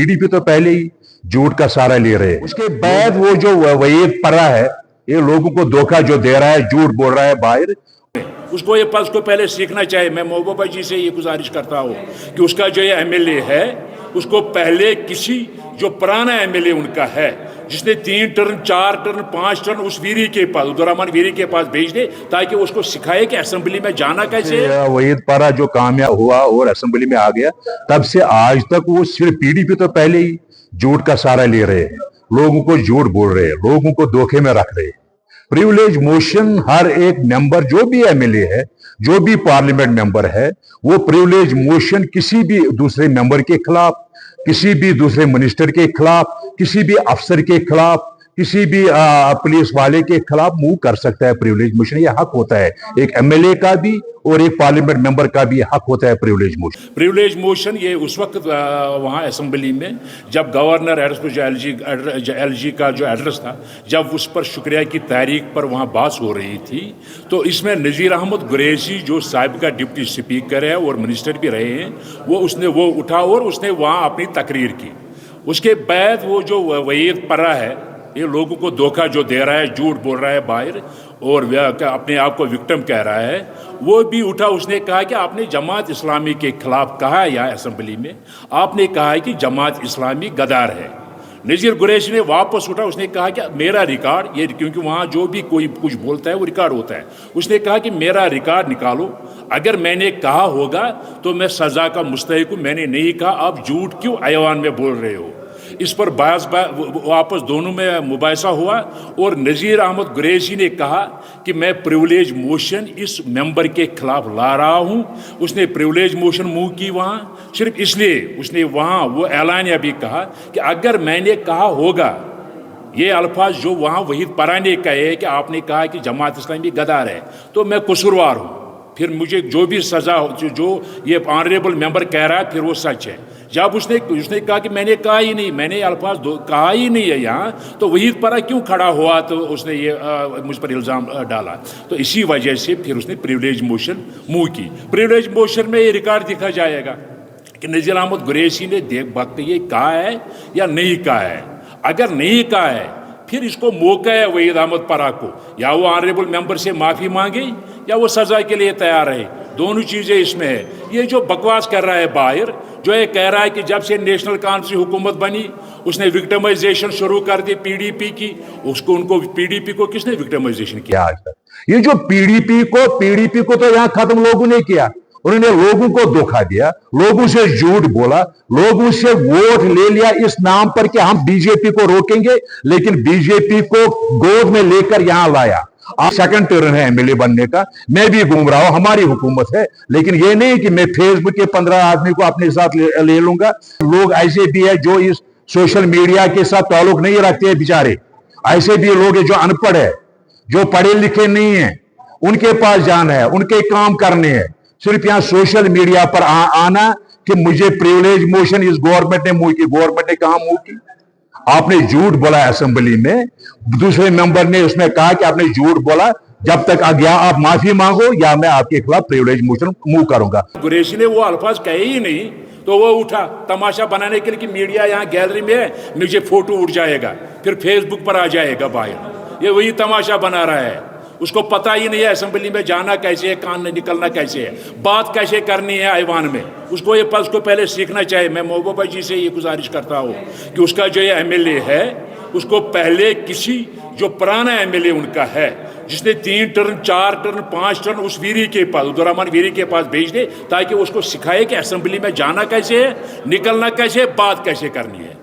PDP तो पहले ही झूठ का सहारा ले रहे हैं। उसके बाद वो जो वहीद परा है, ये लोगों को धोखा जो दे रहा है, झूठ बोल रहा है बाहर। उसको ये पल को पहले सीखना चाहिए। मैं महबूबा जी से ये गुजारिश करता हूँ कि उसका जो ये एमएलए है, उसको पहले किसी जो पुराना एमएलए उनका है, जिसने 3 टर्न 4 टर्न 5 टर्न उस वीरी के पास, अब्दुर्रहमान वीरी के पास भेज दे, ताकि उसको सिखाए कि असेंबली में जाना कैसे है। वहीद परा जो कामयाब हुआ और असेंबली में आ गया, तब से आज तक वो सिर्फ पीडीपी तो पहले ही झूठ का सहारा ले रहे हैं, लोगों को झूठ बोल रहे हैं, लोगों को धोखे में रख रहे हैं। प्रिविलेज मोशन हर एक मेंबर, जो भी एमएलए है, जो भी पार्लियामेंट मेंबर है, वो प्रिविलेज मोशन किसी भी दूसरे मेंबर के खिलाफ, किसी भी दूसरे मिनिस्टर के खिलाफ, किसी भी अफसर के खिलाफ, किसी भी पुलिस वाले के खिलाफ मूव कर सकता है। प्रिविलेज मोशन ये हक होता है एक एमएलए का भी और एक पार्लियामेंट मेंबर का भी हक होता है प्रिविलेज मोशन। प्रिविलेज मोशन ये उस वक्त वहाँ असेंबली में जब गवर्नर एड्रेस जो एलजी का जो एड्रेस था, जब उस पर शुक्रिया की तारीख पर वहाँ बात हो रही थी, तो इसमें नज़ीर अहमद कुरैशी जो साहिब का डिप्टी स्पीकर है और मिनिस्टर भी रहे हैं, वो उठा और उसने वहाँ अपनी तकरीर की। उसके बाद वो जो वहीद परा है, ये लोगों को धोखा जो दे रहा है, झूठ बोल रहा है बाहर और अपने आप को विक्टिम कह रहा है, वो भी उठा। उसने कहा कि आपने जमात इस्लामी के खिलाफ कहा है यहाँ असेंबली में, आपने कहा है कि जमात इस्लामी गद्दार है। नज़ीर कुरैशी ने वापस उठा, उसने कहा कि मेरा रिकॉर्ड ये, क्योंकि वहाँ जो भी कोई कुछ बोलता है वो रिकॉर्ड होता है, उसने कहा कि मेरा रिकॉर्ड निकालो, अगर मैंने कहा होगा तो मैं सज़ा का मुस्तहिक हूँ, मैंने नहीं कहा, आप झूठ क्यों ऐवान में बोल रहे हो। इस पर वापस दोनों में मुबाहिसा हुआ और नज़ीर अहमद कुरैशी ने कहा कि मैं प्रिविलेज मोशन इस मेंबर के खिलाफ ला रहा हूं। उसने प्रिविलेज मोशन मूव की वहाँ सिर्फ इसलिए, उसने वहाँ वो ऐलानिया भी कहा कि अगर मैंने कहा होगा, ये अल्फाज जो वहाँ वहीद परा ने कहे कि आपने कहा कि जमात इस्लामी गद्दार है, तो मैं कसूरवार हूँ, फिर मुझे जो भी सज़ा जो ये ऑनरेबल मेंबर कह रहा है फिर वो सच है। जब उसने कहा कि मैंने कहा ही नहीं, मैंने अल्फाज कहा ही नहीं है यहाँ, तो वहीद परा क्यों खड़ा हुआ, तो उसने ये मुझ पर इल्ज़ाम डाला। तो इसी वजह से फिर उसने प्रिविलेज मोशन मूव की। प्रिविलेज मोशन में ये रिकॉर्ड दिखा जाएगा कि नज़ीर अहमद कुरैशी ने ये कहा है या नहीं कहा है। अगर नहीं कहा है, फिर इसको मौका है वहीद अहमद परा को, या वो ऑनरेबल मेंबर से माफ़ी मांगे या वो सज़ा के लिए तैयार है। दोनों चीज़ें इसमें है। ये जो बकवास कर रहा है बाहर, जो ये कह रहा है कि जब से नेशनल कॉन्फ्रेंस हुकूमत बनी उसने विक्टिमाइजेशन शुरू कर दी पीडीपी की, पीडीपी को किसने विक्टिमाइजेशन किया आज तक? ये जो पीडीपी को तो यहाँ खत्म लोगों ने किया, उन्होंने लोगों को धोखा दिया, लोगों से झूठ बोला, लोगों से वोट ले लिया इस नाम पर कि हम बीजेपी को रोकेंगे, लेकिन बीजेपी को गोद में लेकर यहां लाया। आप सेकंड टर्न है एमएलए बनने का, मैं भी घूम रहा हूं, हमारी हुकूमत है, लेकिन ये नहीं कि मैं फेसबुक के 15 आदमी को अपने साथ ले लूंगा। लोग ऐसे भी है जो इस सोशल मीडिया के साथ ताल्लुक नहीं रखते हैं बेचारे, ऐसे भी लोग है जो अनपढ़ है, जो पढ़े लिखे नहीं है, उनके पास जाना है, उनके काम करने हैं, सिर्फ यहाँ सोशल मीडिया पर आना कि मुझे प्रिविलेज मोशन इस गवर्नमेंट ने मूव की। गवर्नमेंट ने कहा मूव की? आपने झूठ बोला असेंबली में, दूसरे मेंबर ने उसमें कहा कि आपने झूठ बोला, जब तक आ गया आप माफी मांगो या मैं आपके खिलाफ प्रिविलेज मोशन मूव करूंगा। कुरैशी ने वो अल्फाज कहे ही नहीं, तो वो उठा तमाशा बनाने के लिए कि मीडिया यहाँ गैलरी में है, मुझे फोटो उठ जाएगा, फिर फेसबुक पर आ जाएगा बाहर। ये वही तमाशा बना रहा है। उसको पता ही नहीं है असेंबली में जाना कैसे है, कान में निकलना कैसे है, बात कैसे करनी है ऐवान में। उसको पहले सीखना चाहिए। मैं महबूबा जी से ये गुजारिश करता हूँ कि उसका जो ये एमएलए है, उसको पहले किसी जो पुराना एमएलए उनका है, जिसने 3 टर्न 4 टर्न 5 टर्न उस वीरी के पास, अब्दुर्रहमान वीरी के पास भेज दे, ताकि उसको सिखाए कि असेंबली में जाना कैसे है, निकलना कैसे है, बात कैसे करनी है।